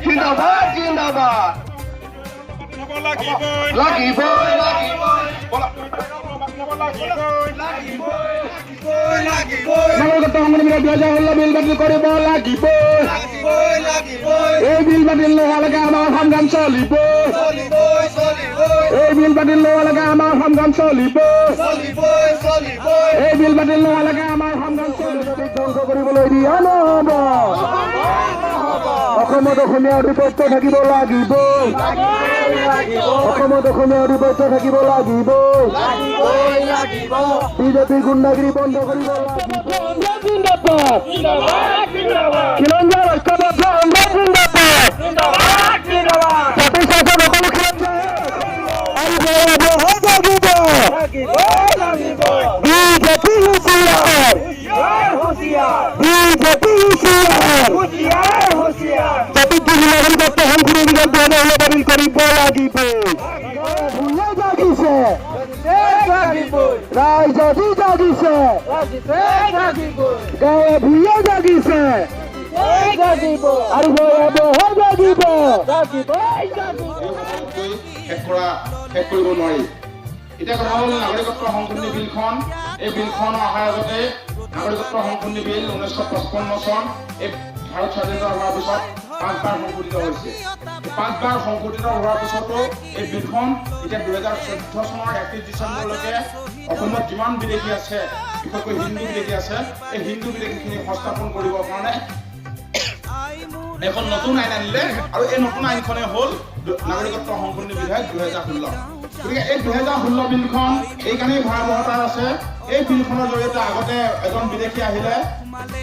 জিন্দাবাদ জিন্দাবাদ লাগিবই নাগৰিকত্ব সংশোধনী বিল 2016 বিল বাতিল কৰিব লাগিবই এই বিল বাতিল নোহোৱালৈকে আমাৰ সংগ্ৰাম চলিব এই বিল বাতিল নোহোৱালৈকে আমাৰ সংগ্ৰাম চলিব এই বিল বাতিল নোহোৱালৈকে আমাৰ সংগ্ৰাম চলিব ধ্বংস কৰিবলৈ দিয়া নহ'ব অসমত অসমীয়া আধিপত্য থাকিব লাগিব অসমত অসমীয়া আধিপত্য থাকিব লাগিব বিজেপিৰ গুণ্ডাগিৰি বন্ধ কৰিব ৰাইজতি জাগিছে গাঁৱে ভূঞে জাগিছে আৰু জাগিব শেষ কৰিব নোৱাৰি এতিয়া কথা হ'ল নাগৰিকত্ব সংশোধনী বিলখন এই বিলখন অহাৰ আগতে নাগৰিকত্ব সংশোধনী বিল 1955 চন এই ভাৰত স্বাধীনতা হোৱাৰ পিছত 5 বাৰ সংশোধিত হৈছে 5 বাৰ সংশোধিত হোৱাৰ পিছতো এই বিলখন এতিয়া 2014 চনৰ 31 ডিচেম্বৰলৈকে অসমত যিমান বিদেশী আছে বিশেষকৈ হিন্দু বিদেশী আছে এই হিন্দু বিদেশীখিনি সংস্থাপন কৰিবৰ কাৰণে এখন নতুন আইন আনিলে আৰু এই নতুন আইনখনে হ'ল নাগৰিকত্ব সংশোধনী বিধেয়ক 2016 গতিকে এই 2016 বিলখন এইকাৰণেই ভয়াৱহতা আছে এই বিলখনৰ জৰিয়তে আগতে এজন বিদেশী আহিলে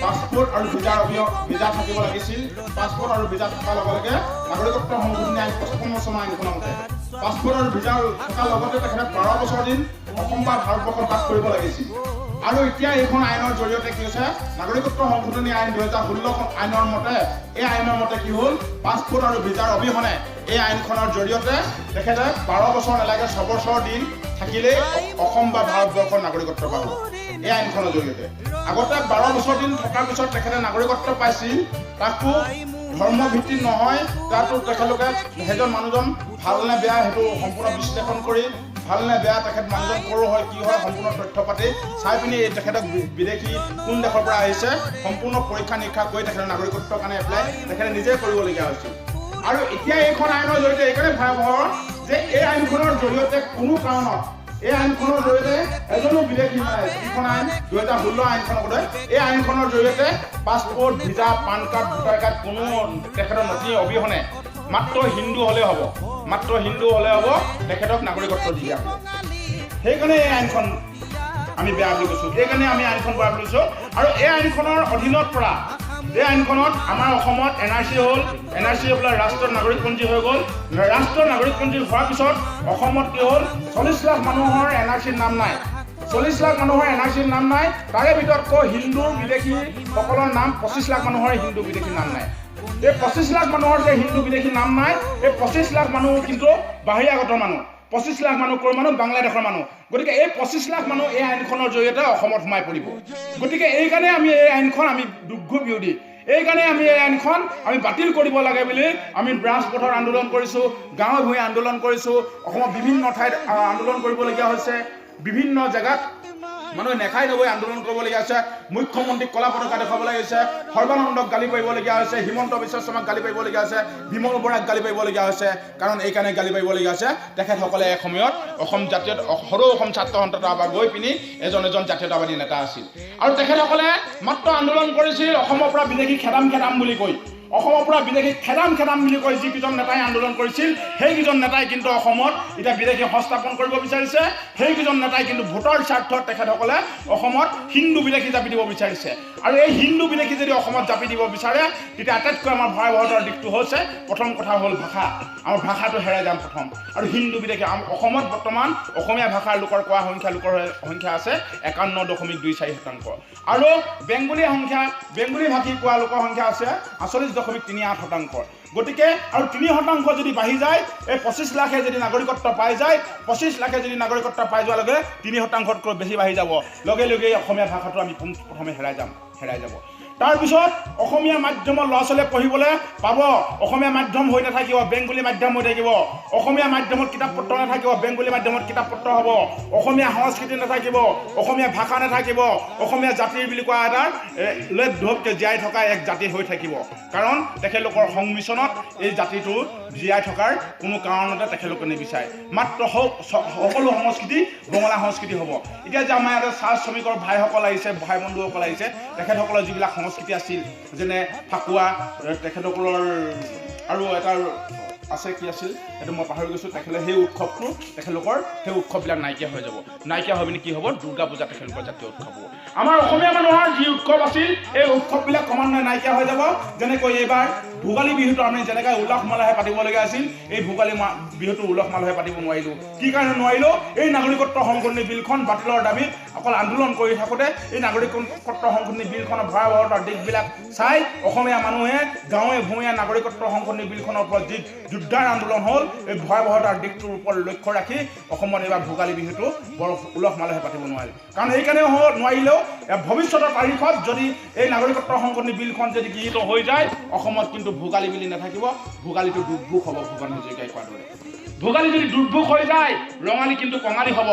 পাছপোৰ্ট আৰু ভিজা থাকিব লাগিছিল পাছপোৰ্ট আৰু ভিজা থকাৰ লগে লগে নাগৰিকত্ব সংশোধনী আইন 55 চনৰ আইনখনৰ মতে পাছপোৰ্ট আৰু ভিজা থকাৰ লগতে তেখেতে 12 বছৰ দিন অসম বা ভাৰতবৰ্ষত বাস কৰিব লাগিছিল আৰু এতিয়া এইখন আইনৰ জৰিয়তে কি হৈছে নাগৰিকত্ব সংশোধনী আইন 2016 আইনৰ মতে এই আইনৰ মতে কি হ'ল পাছপোৰ্ট আৰু ভিজাৰ অবিহনে এই আইনখনৰ জৰিয়তে তেখেতে 12 বছৰ নালাগে 6 বছৰ দিন থাকিলেই অসম বা ভাৰতবৰ্ষৰ নাগৰিকত্ব পাব এই আইনখনৰ জৰিয়তে আগতে 12 বছৰ দিন থকাৰ পিছত তেখেতে নাগৰিকত্ব পাইছিল তাকো ধৰ্ম ভিত্তিক নহয় তাতো তেখেতলোকে সেইজন মানুহজন ভাল নে বেয়া সেইটো সম্পূৰ্ণ বিশ্লেষণ কৰি ভাল নে বেয়া তেখেত মানুহজন ক'ৰ হয় কি হয় সম্পূৰ্ণ তথ্য পাতি চাই পিনি তেখেতক বিদেশী কোন দেশৰ পৰা আহিছে সম্পূৰ্ণ পৰীক্ষা নিৰীক্ষা কৰি তেখেতৰ নাগৰিকত্বৰ কাৰণে এপ্লাই তেখেতে নিজে কৰিবলগীয়া হৈছিল আৰু এতিয়া এইখন আইনৰ জৰিয়তে এইকাৰণে ভয়াৱহ যে এই আইনখনৰ জৰিয়তে কোনো কাৰণত এই আইনখনৰ জৰিয়তে এজনো বিদেশী নাই যিখন আইন 2016 আইনখনৰ মতে এই আইনখনৰ জৰিয়তে পাছপোৰ্ট ভিজা পান কাৰ্ড ভোটাৰ কাৰ্ড কোনো তেখেতৰ নথি অবিহনে মাত্ৰ হিন্দু হ'লে হ'ব তেখেতক নাগৰিকত্ব দিয়া হ'ব সেইকাৰণে এই আইনখন আমি বেয়া বুলি কৈছোঁ সেইকাৰণে আমি আইনখন বেয়া বুলি কৈছোঁ আৰু এই আইনখনৰ অধীনত পৰা এই আইনখনত আমাৰ অসমত NRC হ'ল NRC হ'বলৈ ৰাষ্ট্ৰীয় নাগৰিকপঞ্জী হৈ গ'ল ৰাষ্ট্ৰীয় নাগৰিকপঞ্জী হোৱাৰ পিছত অসমত কি হ'ল 40 লাখ মানুহৰ NRCৰ নাম নাই 40 লাখ মানুহৰ NRCৰ নাম নাই তাৰে ভিতৰত হিন্দু বিদেশী সকলৰ নাম 25 লাখ মানুহৰ হিন্দু বিদেশী নাম নাই এই 25 লাখ মানুহৰ যে হিন্দু বিদেশী নাম নাই এই 25 লাখ মানুহ কিন্তু বাহিৰাগত মানুহ 25 লাখ মানুহ ক'ৰ মানুহ বাংলাদেশৰ মানুহ গতিকে এই 25 লাখ মানুহ এই আইনখনৰ জৰিয়তে অসমত সোমাই পৰিব গতিকে এইকাৰণে আমি এই আইনখন আমি দুৰ্ঘ বিৰোধী এইকাৰণে আমি এই আইনখন আমি বাতিল কৰিব লাগে বুলি আমি ৰাজপথৰ আন্দোলন কৰিছোঁ গাঁৱে ভূঞে আন্দোলন কৰিছোঁ অসমৰ বিভিন্ন ঠাইত আন্দোলন কৰিবলগীয়া হৈছে বিভিন্ন জেগাত মানুহে নেখাই নগৈ আন্দোলন কৰিবলগীয়া হৈছে মুখ্যমন্ত্ৰীক কলা পতাকা দেখুৱাবলগীয়া হৈছে সৰ্বানন্দক গালি পাৰিবলগীয়া হৈছে হিমন্ত বিশ্ব শৰ্মাক গালি পাৰিবলগীয়া হৈছে বিমল বৰাক গালি পাৰিবলগীয়া হৈছে কাৰণ এইকাৰণে গালি পাৰিবলগীয়া হৈছে তেখেতসকলে এসময়ত অসম সৰু অসম ছাত্ৰ সন্থাৰ পৰা গৈ পিনি এজন জাতীয়তাবাদী নেতা আছিল আৰু তেখেতসকলে মাত্ৰ আন্দোলন কৰিছিল অসমৰ পৰা বিদেশী খেদাম বুলি কৈ অসমৰ পৰা বিদেশী খেদাম বুলি কৈ যিকেইজন নেতাই আন্দোলন কৰিছিল সেইকেইজন নেতাই কিন্তু অসমত এতিয়া বিদেশী সংস্থাপন কৰিব বিচাৰিছে সেইকেইজন নেতাই কিন্তু ভোটৰ স্বাৰ্থত তেখেতসকলে অসমত হিন্দু বিদেশী জাপি দিব বিচাৰিছে আৰু এই হিন্দু বিদেশী যদি অসমত জাপি দিব বিচাৰে তেতিয়া আটাইতকৈ আমাৰ ভয়াৱহতাৰ দিশটো হৈছে প্ৰথম কথা হ'ল ভাষা আমাৰ ভাষাটো হেৰাই যাম প্ৰথম আৰু হিন্দু বিদেশী অসমত বৰ্তমান অসমীয়া ভাষাৰ লোকৰ কোৱা সংখ্যা আছে 51.24% আৰু বেংগলী ভাষী কোৱা লোকৰ সংখ্যা আছে 48.38%। গতিকে আৰু 3% যদি বাঢ়ি যায় এই 25 লাখে যদি নাগৰিকত্ব পাই যায় 25 লাখে যদি নাগৰিকত্ব পাই যোৱাৰ লগে 3%তকৈ বেছি বাঢ়ি যাব লগে লগে অসমীয়া ভাষাটো আমি প্ৰথমে হেৰাই যাব তাৰপিছত অসমীয়া মাধ্যমৰ ল'ৰা ছোৱালীয়ে পঢ়িবলৈ পাব অসমীয়া মাধ্যম হৈ নাথাকিব বেংগলী মাধ্যম হৈ থাকিব অসমীয়া মাধ্যমত কিতাপ পত্ৰ নাথাকিব বেংগলী মাধ্যমত কিতাপ পত্ৰ হ'ব অসমীয়া সংস্কৃতি নাথাকিব অসমীয়া ভাষা নাথাকিব অসমীয়া জাতিৰ বুলি কোৱা এটা লেট ধোপকৈ জীয়াই থকা এক জাতি হৈ থাকিব কাৰণ তেখেতলোকৰ সংমিশ্ৰণত এই জাতিটো জীয়াই থকাৰ কোনো কাৰণতে তেখেতলোকে নিবিচাৰে মাত্ৰ সকলো সংস্কৃতি বঙলা সংস্কৃতি হ'ব এতিয়া যে আমাৰ ইয়াতে চাহ শ্ৰমিকৰ ভাইসকল আহিছে ভাই বন্ধুসকল আহিছে তেখেতসকলৰ যিবিলাক সংস্কৃতি আছিল যেনে ফাকুৱা তেখেতসকলৰ আৰু এটা আছে কি আছিল সেইটো মই পাহৰি গৈছোঁ তেখেতে সেই উৎসৱটো তেখেতলোকৰ সেই উৎসৱবিলাক নাইকিয়া হৈ যাব নাইকিয়া হৈ পিনি কি হ'ব দুৰ্গা পূজা তেখেতলোকৰ জাতীয় উৎসৱ হ'ব আমাৰ অসমীয়া মানুহৰ যি উৎসৱ আছিল এই উৎসৱবিলাক ক্ৰমান্বয়ে নাইকিয়া হৈ যাব যেনেকৈ এইবাৰ ভোগালী বিহুটো আমি যেনেকৈ উলহ মালহে পাতিবলগীয়া আছিল এই ভোগালী বিহুটো উলহ মালহে পাতিব নোৱাৰিলোঁ কি কাৰণে নোৱাৰিলোঁ এই নাগৰিকত্ব সংশোধনী বিলখন বাতিলৰ দাবীত অকল আন্দোলন কৰি থাকোঁতে এই নাগৰিকত্ব সংশোধনী বিলখনৰ ভয়াৱহতাৰ দিশবিলাক চাই অসমীয়া মানুহে গাঁৱে ভূঞে নাগৰিকত্ব সংশোধনী বিলখনৰ ওপৰত যি যুদ্ধাৰ আন্দোলন হ'ল এই ভয়াৱহতাৰ দিশটোৰ ওপৰত লক্ষ্য ৰাখি অসমত এইবাৰ ভোগালী বিহুটো বৰ উলহ মালহে পাতিব নোৱাৰিলে কাৰণ এইকাৰণে নোৱাৰিলেও ভৱিষ্যতৰ তাৰিখত যদি এই নাগৰিকত্ব সংশোধনী বিলখন যদি গৃহীত হৈ যায় অসমত কিন্তু ভোগালী বুলি নাথাকিব ভোগালীটো দুৰ্ভোগ হ'ব ভূপেন হাজৰিকাই কোৱাৰ দৰে ভোগালী যদি দুৰ্ভোগ হৈ যায় ৰঙালী কিন্তু কঙালী হ'ব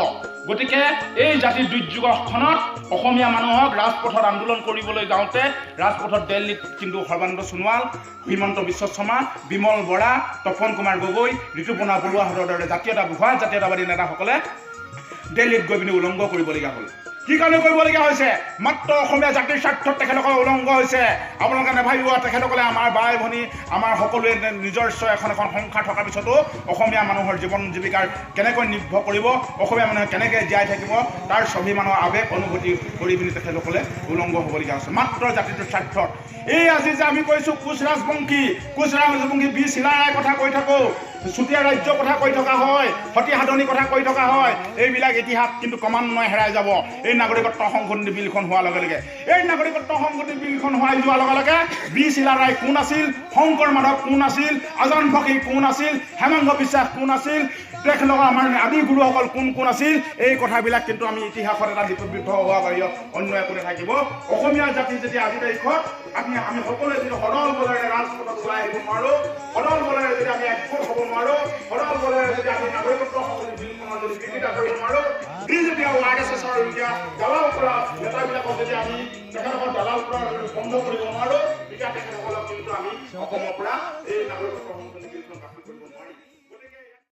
গতিকে এই জাতিৰ দুৰ্যোগখনত অসমীয়া মানুহক ৰাজপথত আন্দোলন কৰিবলৈ যাওঁতে ৰাজপথত দিল্লীত কিন্তু সৰ্বানন্দ সোণোৱাল হিমন্ত বিশ্ব শৰ্মা বিমল বৰা তপন কুমাৰ গগৈ ঋতুপৰ্ণা বৰুৱাহঁতৰ দৰে জাতীয়তাবাদী নেতাসকলে দিল্লীত গৈ পিনি উলংঘ কৰিবলগীয়া হ'ল কি কাৰণে কৰিবলগীয়া হৈছে মাত্ৰ অসমীয়া জাতিৰ স্বাৰ্থত তেখেতসকলৰ উলংঘ হৈছে আপোনালোকে নাভাবিব তেখেতসকলে আমাৰ বাই ভনী আমাৰ সকলোৱে নিজস্ব এখন সংসাৰ থকাৰ পিছতো অসমীয়া মানুহৰ জীৱন জীৱিকাৰ কেনেকৈ নিৰ্ভৰ কৰিব অসমীয়া মানুহে কেনেকৈ জীয়াই থাকিব তাৰ স্বাভিমানৰ আৱেগ অনুভূতি কৰি পিনি তেখেতসকলে উলংঘ হ'বলগীয়া হৈছে মাত্ৰ জাতিটোৰ স্বাৰ্থত এই আজি যে আমি কৈছোঁ কোচ ৰাজবংশী বি চিলাৰায়ৰ কথা কৈ থাকোঁ চুতীয়া ৰাজ্যৰ কথা কৈ থকা হয় সতী সাধনী কথা কৈ থকা হয় এইবিলাক ইতিহাস কিন্তু ক্ৰমান্বয়ে হেৰাই যাব এই নাগৰিকত্ব সংশোধনী বিলখন হোৱাৰ লগে লগে এই নাগৰিকত্ব সংশোধনী বিলখন হোৱাই যোৱাৰ লগে লগে বি চিলাৰায় কোন আছিল শংকৰ মাধৱ কোন আছিল আজান ফকীৰ কোন আছিল হেমন্ত বিশ্বাস কোন আছিল তেখেতলোকৰ আমাৰ আদি গুৰুসকল কোন কোন আছিল এই কথাবিলাক কিন্তু আমি ইতিহাসত এটা লিপিবদ্ধ হোৱা পাৰিব অন্য একো নাথাকিব অসমীয়া জাতি যদি আজি তাৰিখত আমি সকলোৱে যদি সৰল বলেৰে ৰাজপথত ওলাই আহিব নোৱাৰোঁ সৰল বলেৰে যদি আমি একগোট হ'ব নোৱাৰোঁ সৰল বলেৰে যদি আমি নাগৰিকত্ব সংশোধনী বিলখনৰ যদি বিৰোধিতা কৰিব নোৱাৰোঁ বিজেপি আৰু RSSৰ এতিয়া দালাল কৰা নেতাবিলাকক যদি আমি তেখেতসকল দালাল কৰা বন্ধ কৰিব নোৱাৰোঁ তেতিয়া তেখেতসকলক কিন্তু আমি অসমৰ পৰা এই নাগৰিকত্ব সংশোধনী বিলখন